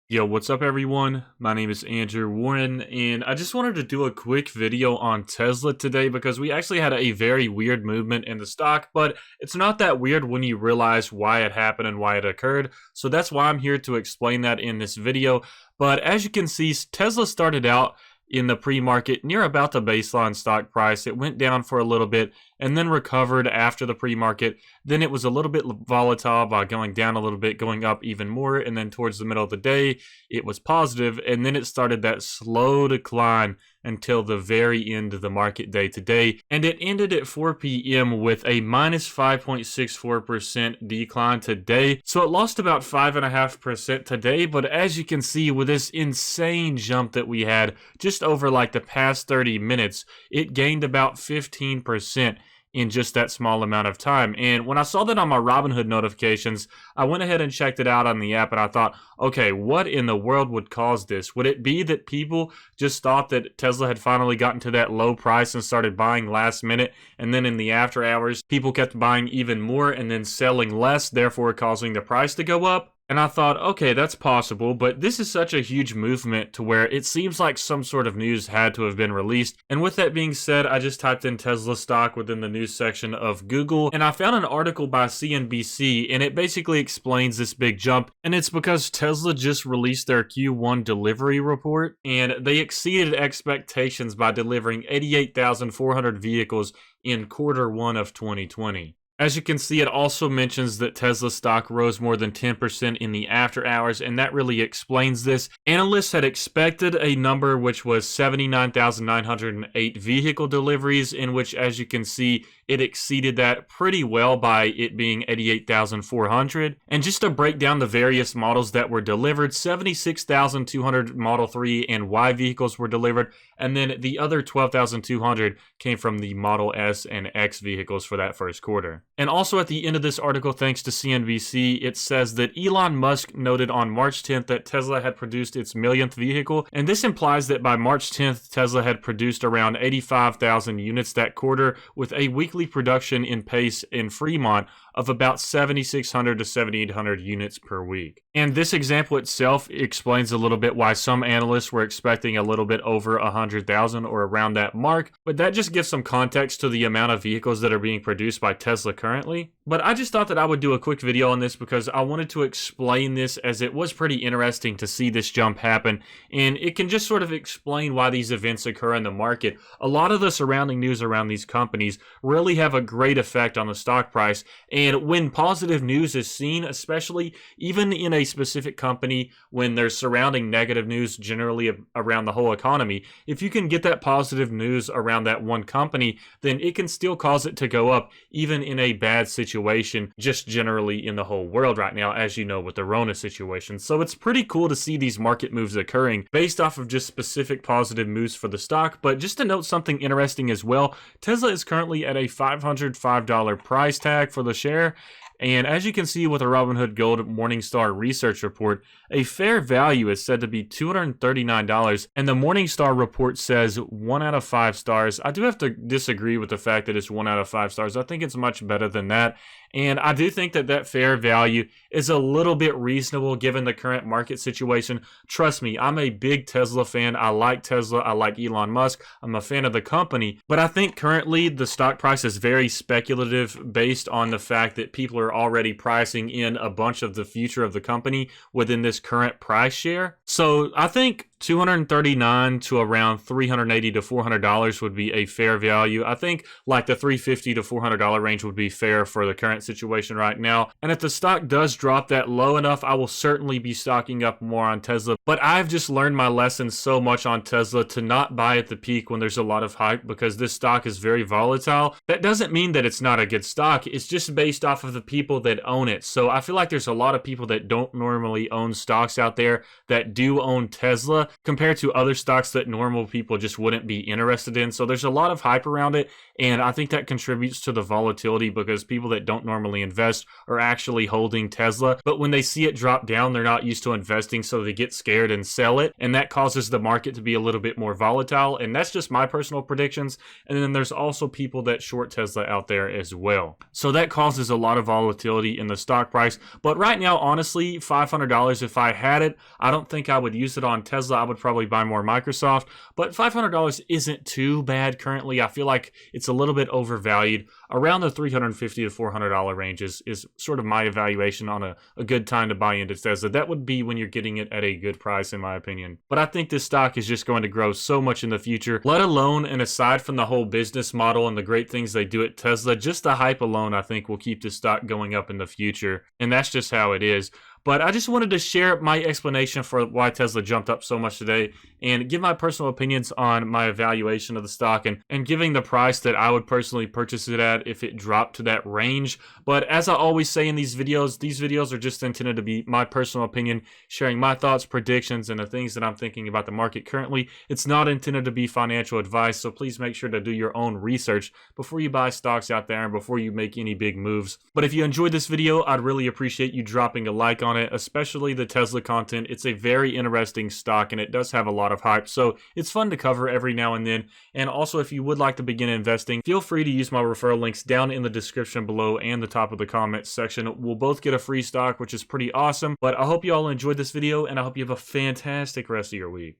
Yo, what's up, everyone? My name is Andrew Warren, and I just wanted to do a quick video on Tesla today because we actually had a very weird movement in the stock, but it's not that weird when you realize why it happened and why it occurred. So that's why I'm here to explain that in this video. But as you can see, Tesla started out in the pre-market near about the baseline stock price. It went down for a little bit and then recovered after the pre-market. Then it was a little bit volatile by going down a little bit, going up even more, and then towards the middle of the day it was positive, and then it started that slow decline until the very end of the market day today, and it ended at 4 p.m. with a minus 5.64% decline today. So it lost about 5.5% today, but as you can see with this insane jump that we had just over like the past 30 minutes, it gained about 15% in just that small amount of time. And when I saw that on my Robinhood notifications, I went ahead and checked it out on the app, and I thought, okay, what in the world would cause this? Would it be that people just thought that Tesla had finally gotten to that low price and started buying last minute, and then in the after hours, people kept buying even more and then selling less, therefore causing the price to go up? And I thought, okay, that's possible, but this is such a huge movement to where it seems like some sort of news had to have been released. And with that being said, I just typed in Tesla stock within the news section of Google, and I found an article by CNBC, and it basically explains this big jump. And it's because Tesla just released their Q1 delivery report, and they exceeded expectations by delivering 88,400 vehicles in Q1 of 2020. As you can see, it also mentions that Tesla stock rose more than 10% in the after hours, and that really explains this. Analysts had expected a number which was 79,908 vehicle deliveries, in which, as you can see, it exceeded that pretty well by it being 88,400. And just to break down the various models that were delivered, 76,200 Model 3 and Y vehicles were delivered, and then the other 12,200 came from the Model S and X vehicles for that first quarter. And also at the end of this article, thanks to CNBC, it says that Elon Musk noted on March 10th that Tesla had produced its millionth vehicle, and this implies that by March 10th, Tesla had produced around 85,000 units that quarter, with a weekly production in pace in Fremont of about 7,600 to 7,800 units per week. And this example itself explains a little bit why some analysts were expecting a little bit over 100,000 or around that mark, but that just gives some context to the amount of vehicles that are being produced by Tesla currently. But I just thought that I would do a quick video on this because I wanted to explain this, as it was pretty interesting to see this jump happen, and it can just sort of explain why these events occur in the market. A lot of the surrounding news around these companies really have a great effect on the stock price, and when positive news is seen, especially even in a specific company, when there's surrounding negative news generally around the whole economy, if you can get that positive news around that one company, then it can still cause it to go up even in a bad situation, just generally in the whole world right now, as you know, with the Rona situation. So it's pretty cool to see these market moves occurring based off of just specific positive moves for the stock. But just to note something interesting as well, Tesla is currently at a $505 price tag for the share. And as you can see with the Robinhood Gold Morningstar research report, a fair value is said to be $239, and the Morningstar report says 1 out of 5 stars. I do have to disagree with the fact that it's 1 out of 5 stars. I think it's much better than that. And I do think that that fair value is a little bit reasonable given the current market situation. Trust me, I'm a big Tesla fan. I like Tesla. I like Elon Musk. I'm a fan of the company. But I think currently the stock price is very speculative based on the fact that people are already pricing in a bunch of the future of the company within this current price share. So I think $239 to around $380 to $400 would be a fair value. I think like the $350 to $400 range would be fair for the current situation right now. And if the stock does drop that low enough, I will certainly be stocking up more on Tesla. But I've just learned my lesson so much on Tesla to not buy at the peak when there's a lot of hype, because this stock is very volatile. That doesn't mean that it's not a good stock. It's just based off of the people that own it. So I feel like there's a lot of people that don't normally own stocks out there that do own Tesla. Tesla compared to other stocks that normal people just wouldn't be interested in. So there's a lot of hype around it, and I think that contributes to the volatility because people that don't normally invest are actually holding Tesla, but when they see it drop down, they're not used to investing, so they get scared and sell it, and that causes the market to be a little bit more volatile. And that's just my personal predictions. And then there's also people that short Tesla out there as well, so that causes a lot of volatility in the stock price. But right now, honestly, $500, if I had it, I don't think I would use it on Tesla. I would probably buy more Microsoft, but $500 isn't too bad currently. I feel like it's a little bit overvalued. Around the $350 to $400 range is sort of my evaluation on a good time to buy into Tesla. That would be when you're getting it at a good price, in my opinion. But I think this stock is just going to grow so much in the future, let alone, and aside from the whole business model and the great things they do at Tesla, just the hype alone, I think, will keep this stock going up in the future. And that's just how it is. But I just wanted to share my explanation for why Tesla jumped up so much today and give my personal opinions on my evaluation of the stock and giving the price that I would personally purchase it at if it dropped to that range. But as I always say in these videos are just intended to be my personal opinion, sharing my thoughts, predictions, and the things that I'm thinking about the market currently. It's not intended to be financial advice, so please make sure to do your own research before you buy stocks out there and before you make any big moves. But if you enjoyed this video, I'd really appreciate you dropping a like on it, especially the Tesla content. It's a very interesting stock and it does have a lot of hype, so it's fun to cover every now and then. And also, if you would like to begin investing, feel free to use my referral links down in the description below and the top of the comments section. We'll both get a free stock, which is pretty awesome. But I hope you all enjoyed this video, and I hope you have a fantastic rest of your week.